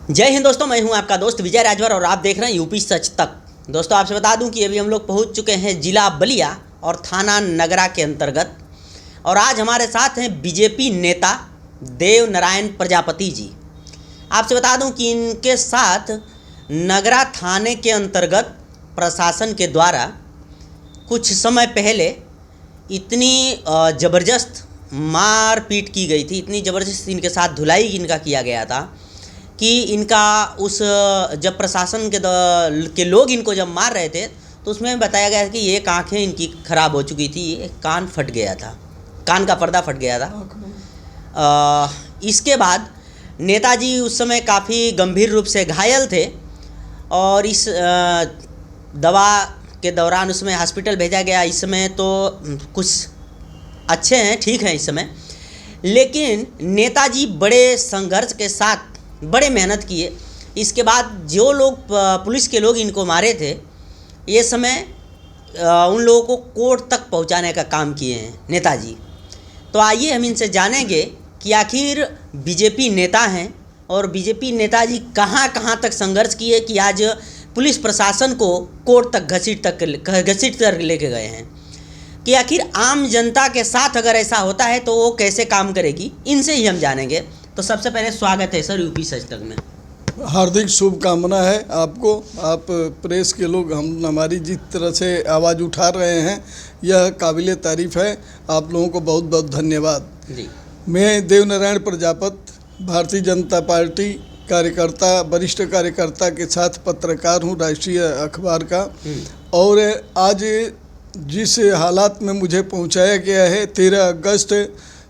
जय हिंद दोस्तों, मैं हूं आपका दोस्त विजय राजभर और आप देख रहे हैं यूपी सच तक। दोस्तों आपसे बता दूं कि अभी हम लोग पहुंच चुके हैं जिला बलिया और थाना नगरा के अंतर्गत। और आज हमारे साथ हैं बीजेपी नेता देव नारायण प्रजापति जी। आपसे बता दूं कि इनके साथ नगरा थाने के अंतर्गत प्रशासन के द्वारा कुछ समय पहले इतनी ज़बरदस्त मारपीट की गई थी, इतनी ज़बरदस्त इनके साथ धुलाई इनका किया गया था कि इनका जब प्रशासन के लोग इनको जब मार रहे थे तो उसमें बताया गया कि एक आँखें इनकी ख़राब हो चुकी थी, एक कान फट गया था, कान का पर्दा फट गया था। इसके बाद नेताजी उस समय काफ़ी गंभीर रूप से घायल थे और इस दवा के दौरान उसमें हॉस्पिटल भेजा गया। इस समय तो कुछ अच्छे हैं, ठीक हैं इस समय, लेकिन नेताजी बड़े संघर्ष के साथ बड़े मेहनत किए। इसके बाद जो लोग पुलिस के लोग इनको मारे थे, ये समय उन लोगों को कोर्ट तक पहुंचाने का काम किए हैं नेताजी। तो आइए हम इनसे जानेंगे कि आखिर बीजेपी नेता हैं और बीजेपी नेताजी कहां कहां तक संघर्ष किए कि आज पुलिस प्रशासन को कोर्ट तक घसीट कर लेके गए हैं, कि आखिर आम जनता के साथ अगर ऐसा होता है तो वो कैसे काम करेगी, इनसे ही हम जानेंगे। तो सबसे पहले स्वागत है सर यूपी सच तक में। हार्दिक शुभकामना है आपको। आप प्रेस के लोग हमारी जिस तरह से आवाज़ उठा रहे हैं, यह काबिले तारीफ़ है। आप लोगों को बहुत बहुत धन्यवाद जी। मैं देव नारायण प्रजापति, भारतीय जनता पार्टी कार्यकर्ता, वरिष्ठ कार्यकर्ता के साथ पत्रकार हूँ राष्ट्रीय अखबार का। और आज जिस हालात में मुझे पहुँचाया गया है, 13 अगस्त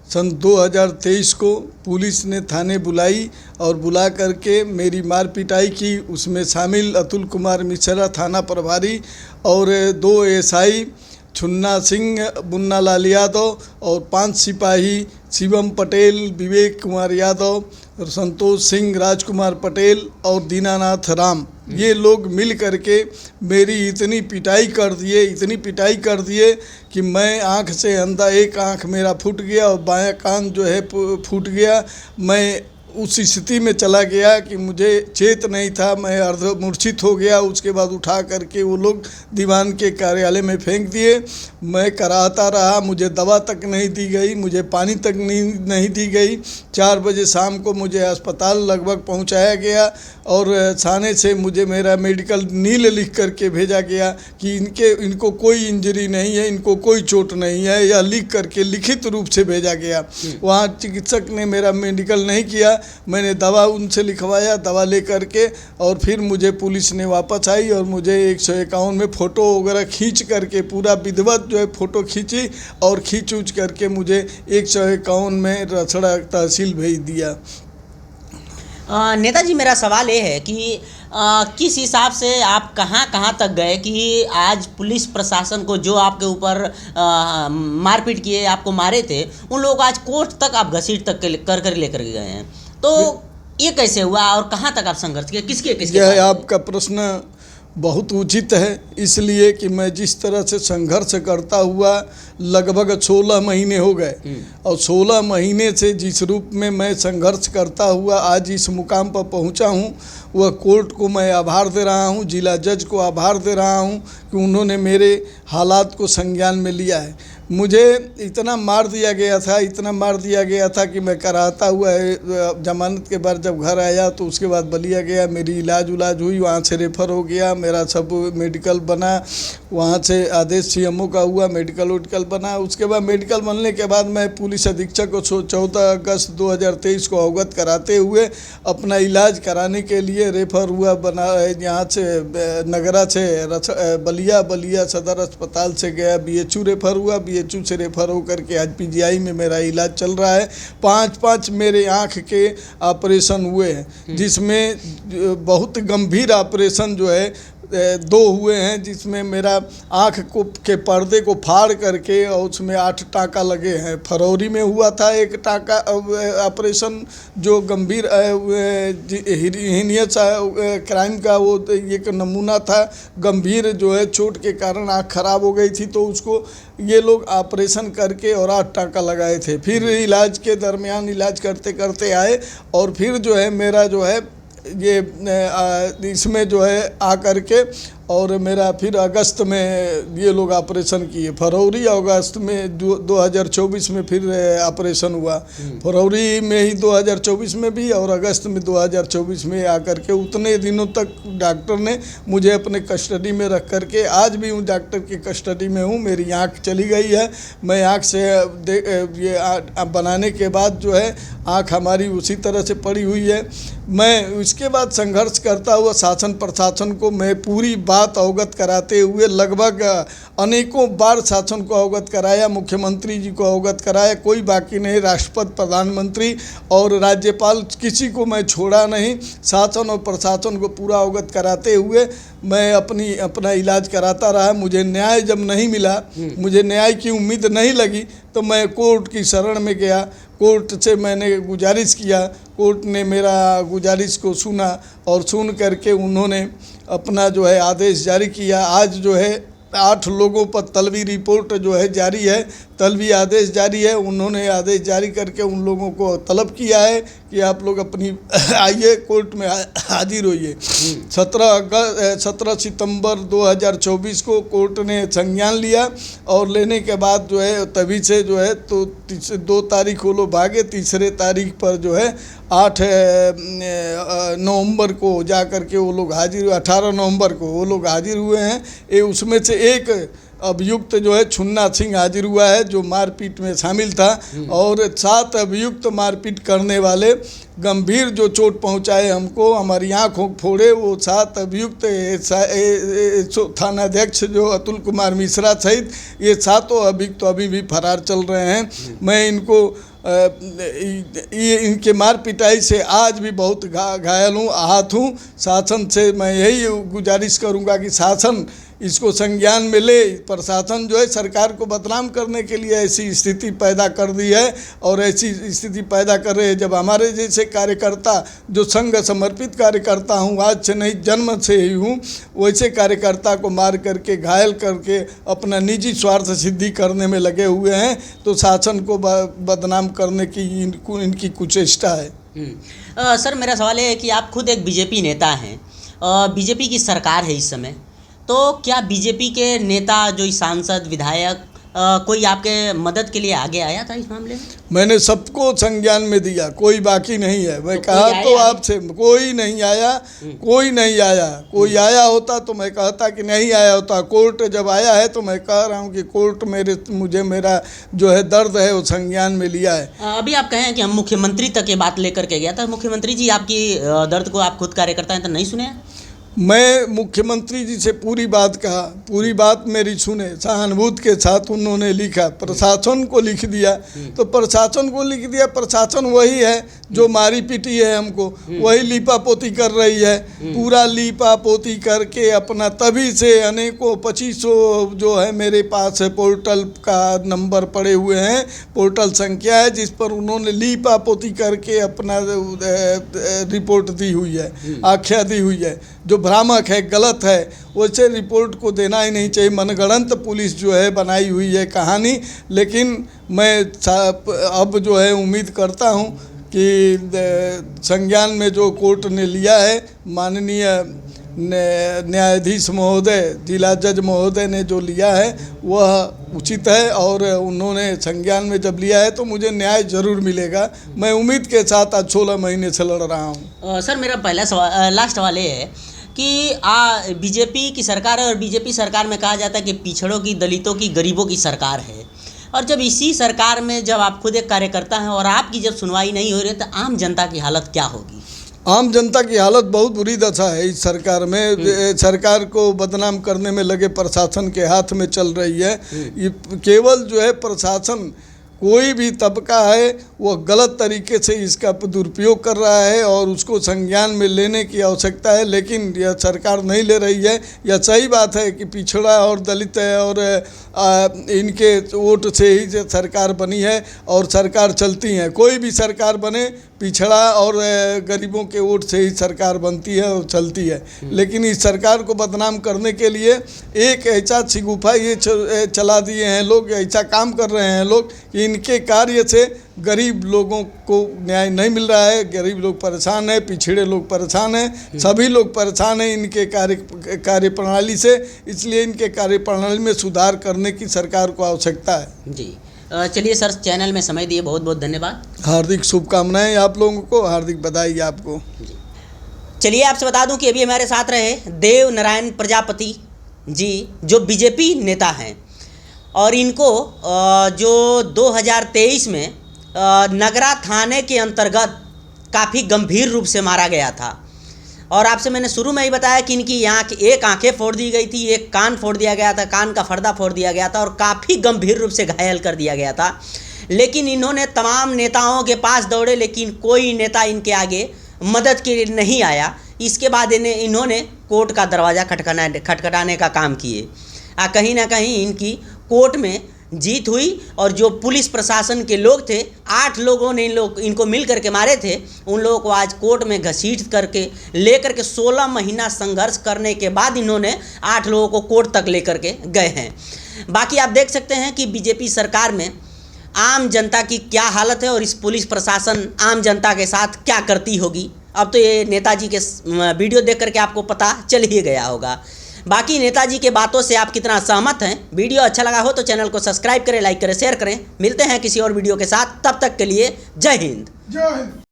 सन 2023 को पुलिस ने थाने बुलाई और बुला करके मेरी मार पिटाई की। उसमें शामिल अतुल कुमार मिश्रा थाना प्रभारी और 2 एसआई छुन्ना सिंह, मुन्ना लाल यादव और 5 सिपाही शिवम पटेल, विवेक कुमार यादव, संतोष सिंह, राजकुमार पटेल और दीनानाथ राम, ये लोग मिल करके मेरी इतनी पिटाई कर दिए कि मैं आँख से अंधा, एक आँख मेरा फूट गया और बायां कान जो है फूट गया। मैं उस स्थिति में चला गया कि मुझे चेत नहीं था, मैं अर्धमूर्छित हो गया। उसके बाद उठा करके वो लोग दीवान के कार्यालय में फेंक दिए। मैं कराहता रहा, मुझे दवा तक नहीं दी गई, मुझे पानी तक नहीं दी गई। 4 बजे शाम को मुझे अस्पताल लगभग पहुंचाया गया और थाने से मुझे मेरा मेडिकल नील लिख करके भेजा गया कि इनको कोई इंजरी नहीं है, इनको कोई चोट नहीं है, यह लिख करके लिखित रूप से भेजा गया। वहाँ चिकित्सक ने मेरा मेडिकल नहीं किया। मैंने दवा उनसे लिखवाया, दवा ले करके और फिर मुझे पुलिस ने वापस आई और मुझे 151 में फ़ोटो वगैरह खींच करके पूरा विधिवत जो है फ़ोटो खींची और खींच उच करके मुझे 151 में रसड़ा तहसील भेज दिया। नेताजी, मेरा सवाल ये है कि किस हिसाब से आप कहां कहां तक गए कि आज पुलिस प्रशासन को जो आपके ऊपर मारपीट किए, आपको मारे थे, उन लोगों को आज कोर्ट तक आप घसीट तक कर लेकर गए हैं, तो ये कैसे हुआ और कहां तक आप संघर्ष किए, किसके यह आपका प्रश्न बहुत उचित है, इसलिए कि मैं जिस तरह से संघर्ष करता हुआ लगभग 16 महीने हो गए और 16 महीने से जिस रूप में मैं संघर्ष करता हुआ आज इस मुकाम पर पहुंचा हूं, वह कोर्ट को मैं आभार दे रहा हूं, जिला जज को आभार दे रहा हूं कि उन्होंने मेरे हालात को संज्ञान में लिया है। मुझे इतना मार दिया गया था कि मैं कराहता हुआ जमानत के बाद जब घर आया तो उसके बाद बलिया गया, मेरी इलाज हुई, वहाँ से रेफ़र हो गया, मेरा सब मेडिकल बना, वहाँ से आदेश सीएमओ का हुआ, मेडिकल बना। उसके बाद मेडिकल बनने के बाद मैं पुलिस अधीक्षक को 14 अगस्त 2023 को अवगत कराते हुए अपना इलाज कराने के लिए रेफ़र हुआ बना, यहाँ से नगरा से बलिया सदर अस्पताल से गया, BHU रेफ़र हुआ, BHU से रेफ़र होकर के आज PGI में मेरा इलाज चल रहा है। 5 मेरे आँख के ऑपरेशन हुए हैं, जिसमें बहुत गंभीर ऑपरेशन जो है 2 हुए हैं, जिसमें मेरा आँख के पर्दे को फाड़ करके और उसमें 8 टाँका लगे हैं। फरवरी में हुआ था एक टाँका ऑपरेशन जो गंभीर हीनियस क्राइम का वो एक नमूना था। गंभीर जो है चोट के कारण आँख खराब हो गई थी, तो उसको ये लोग ऑपरेशन करके और 8 टाँका लगाए थे। फिर इलाज के दरमियान इलाज करते करते आए और फिर जो है मेरा जो है ये इसमें जो है आ करके और मेरा फिर अगस्त में ये लोग ऑपरेशन किए। फरवरी अगस्त में 2024 में फिर ऑपरेशन हुआ। फरवरी में ही 2024 में भी और अगस्त में 2024 में आकर के उतने दिनों तक डॉक्टर ने मुझे अपने कस्टडी में रख करके, आज भी हूँ डॉक्टर की कस्टडी में हूँ। मेरी आँख चली गई है, मैं आँख से ये बनाने के बाद जो है आँख हमारी उसी तरह से पड़ी हुई है। मैं उसके बाद संघर्ष करता हुआ शासन प्रशासन को मैं पूरी बात अवगत कराते हुए लगभग अनेकों बार शासन को अवगत कराया, मुख्यमंत्री जी को अवगत कराया, कोई बाकी नहीं, राष्ट्रपति, प्रधानमंत्री और राज्यपाल, किसी को मैं छोड़ा नहीं। शासन और प्रशासन को पूरा अवगत कराते हुए मैं अपना इलाज कराता रहा। मुझे न्याय जब नहीं मिला, मुझे न्याय की उम्मीद नहीं लगी, तो मैं कोर्ट की शरण में गया। कोर्ट से मैंने गुजारिश किया, कोर्ट ने मेरा गुजारिश को सुना और सुन करके उन्होंने अपना जो है आदेश जारी किया। आज जो है 8 लोगों पर तलबी रिपोर्ट जो है जारी है, तलबी आदेश जारी है। उन्होंने आदेश जारी करके उन लोगों को तलब किया है कि आप लोग अपनी आइए कोर्ट में हाजिर होइए। 17 सितंबर 2024 को कोर्ट ने संज्ञान लिया और लेने के बाद जो है तभी से जो है तो 2 तारीख वो लोग भागे, 3 तारीख पर जो है 8 नवंबर को जा कर के वो लोग हाजिर, 18 नवंबर को वो लोग हाजिर हुए हैं। ये उसमें से एक अभियुक्त जो है छुन्ना सिंह हाजिर हुआ है, जो मारपीट में शामिल था, और 7 अभियुक्त मारपीट करने वाले, गंभीर जो चोट पहुंचाए हमको, हमारी आँखों फोड़े, वो 7 अभियुक्त थानाध्यक्ष जो अतुल कुमार मिश्रा सहित ये 7 अभियुक्त तो अभी भी फरार चल रहे हैं। मैं इनको इनके मार पिटाई से आज भी बहुत घायल हूँ, आहत हूँ। शासन से मैं यही गुजारिश करूँगा कि शासन इसको संज्ञान में ले। प्रशासन जो है सरकार को बदनाम करने के लिए ऐसी स्थिति पैदा कर दी है और ऐसी स्थिति पैदा कर रहे हैं। जब हमारे जैसे कार्यकर्ता, जो संघ समर्पित कार्यकर्ता हूँ, आज से नहीं जन्म से ही हूँ, वैसे कार्यकर्ता को मार करके, घायल करके अपना निजी स्वार्थ सिद्धि करने में लगे हुए हैं, तो शासन को बदनाम करने की इनकी कुचेष्टा है। सर, मेरा सवाल है कि आप खुद एक बीजेपी नेता हैं, बीजेपी की सरकार है इस समय, तो क्या बीजेपी के नेता, जो सांसद, विधायक, कोई आपके मदद के लिए आगे आया था इस मामले में? मैंने सबको संज्ञान में दिया, कोई बाकी नहीं है। मैं कहा तो आपसे, कोई नहीं आया, कोई नहीं आया। कोई आया होता तो मैं कहता कि नहीं आया होता। कोर्ट जब आया है तो मैं कह रहा हूँ कि कोर्ट मुझे मेरा जो है दर्द है वो संज्ञान में लिया है। अभी आप कहें कि हम मुख्यमंत्री तक ये बात लेकर के गया था, मुख्यमंत्री जी आपकी दर्द को, आप खुद कार्यकर्ता हैं तो नहीं सुने? मैं मुख्यमंत्री जी से पूरी बात कहा, पूरी बात मेरी सुने, सहानुभूति के साथ उन्होंने लिखा, प्रशासन को लिख दिया। तो प्रशासन को लिख दिया, प्रशासन वही है जो मारी पीटी है हमको, वही लीपा पोती कर रही है। पूरा लीपा पोती करके अपना, तभी से अनेकों 2500 जो है मेरे पास है पोर्टल का नंबर पड़े हुए हैं, पोर्टल संख्या है जिस पर उन्होंने लीपा पोती करके अपना रिपोर्ट दी हुई है, आख्या दी हुई है। जो भ्रामक है, गलत है, वैसे रिपोर्ट को देना ही नहीं चाहिए। मनगढ़ंत पुलिस जो है बनाई हुई है कहानी। लेकिन मैं अब जो है उम्मीद करता हूँ कि संज्ञान में जो कोर्ट ने लिया है, माननीय न्यायाधीश महोदय, जिला जज महोदय ने जो लिया है वह उचित है, और उन्होंने संज्ञान में जब लिया है तो मुझे न्याय जरूर मिलेगा। मैं उम्मीद के साथ आज 16 महीने से लड़ रहा हूँ। सर, मेरा पहला सवाल, लास्ट सवाल ये है कि बीजेपी की सरकार है, और बीजेपी सरकार में कहा जाता है कि पिछड़ों की, दलितों की, गरीबों की सरकार है। और जब इसी सरकार में जब आप खुद एक कार्यकर्ता हैं और आपकी जब सुनवाई नहीं हो रही, तो आम जनता की हालत क्या होगी? आम जनता की हालत बहुत बुरी दशा है इस सरकार में। सरकार को बदनाम करने में लगे प्रशासन के हाथ में चल रही है। ये केवल जो है प्रशासन, कोई भी तबका है वो गलत तरीके से इसका दुरुपयोग कर रहा है और उसको संज्ञान में लेने की आवश्यकता है, लेकिन यह सरकार नहीं ले रही है। यह सही बात है कि पिछड़ा और दलित है और इनके वोट से ही सरकार बनी है और सरकार चलती है। कोई भी सरकार बने, पिछड़ा और गरीबों के वोट से ही सरकार बनती है और चलती है। लेकिन इस सरकार को बदनाम करने के लिए एक ऐसा शिगुफा ये चला दिए हैं लोग, ऐसा काम कर रहे हैं लोग कि इनके कार्य से गरीब लोगों को न्याय नहीं मिल रहा है। गरीब लोग परेशान हैं, पिछड़े लोग परेशान हैं, सभी लोग परेशान हैं इनके कार्यप्रणाली से। इसलिए इनके कार्यप्रणाली में सुधार करने की सरकार को आवश्यकता है। जी चलिए सर, चैनल में समय दिए बहुत बहुत धन्यवाद। हार्दिक शुभकामनाएं आप लोगों को, हार्दिक बधाई आपको। जी चलिए आपसे बता दूं कि अभी हमारे साथ रहे देव नारायण प्रजापति जी, जो बीजेपी नेता हैं, और इनको जो 2023 में नगरा थाने के अंतर्गत काफ़ी गंभीर रूप से मारा गया था। और आपसे मैंने शुरू में ही बताया कि इनकी एक आंखें फोड़ दी गई थी, एक कान फोड़ दिया गया था, कान का पर्दा फोड़ दिया गया था और काफ़ी गंभीर रूप से घायल कर दिया गया था। लेकिन इन्होंने तमाम नेताओं के पास दौड़े, लेकिन कोई नेता इनके आगे मदद के लिए नहीं आया। इसके बाद इन्होंने कोर्ट का दरवाज़ा खटखटाने का काम किए। कहीं ना कहीं इनकी कोर्ट में जीत हुई और जो पुलिस प्रशासन के लोग थे, 8 लोगों ने इनको मिल करके मारे थे, उन लोगों को आज कोर्ट में घसीट करके लेकर के 16 महीना संघर्ष करने के बाद इन्होंने 8 लोगों को कोर्ट तक लेकर के गए हैं। बाकी आप देख सकते हैं कि बीजेपी सरकार में आम जनता की क्या हालत है और इस पुलिस प्रशासन आम जनता के साथ क्या करती होगी। अब तो ये नेताजी के वीडियो देख करके आपको पता चल ही गया होगा। बाकी नेताजी के बातों से आप कितना सहमत हैं? वीडियो अच्छा लगा हो तो चैनल को सब्सक्राइब करें, लाइक करें, शेयर करें। मिलते हैं किसी और वीडियो के साथ, तब तक के लिए जय हिंद। जय हिंद।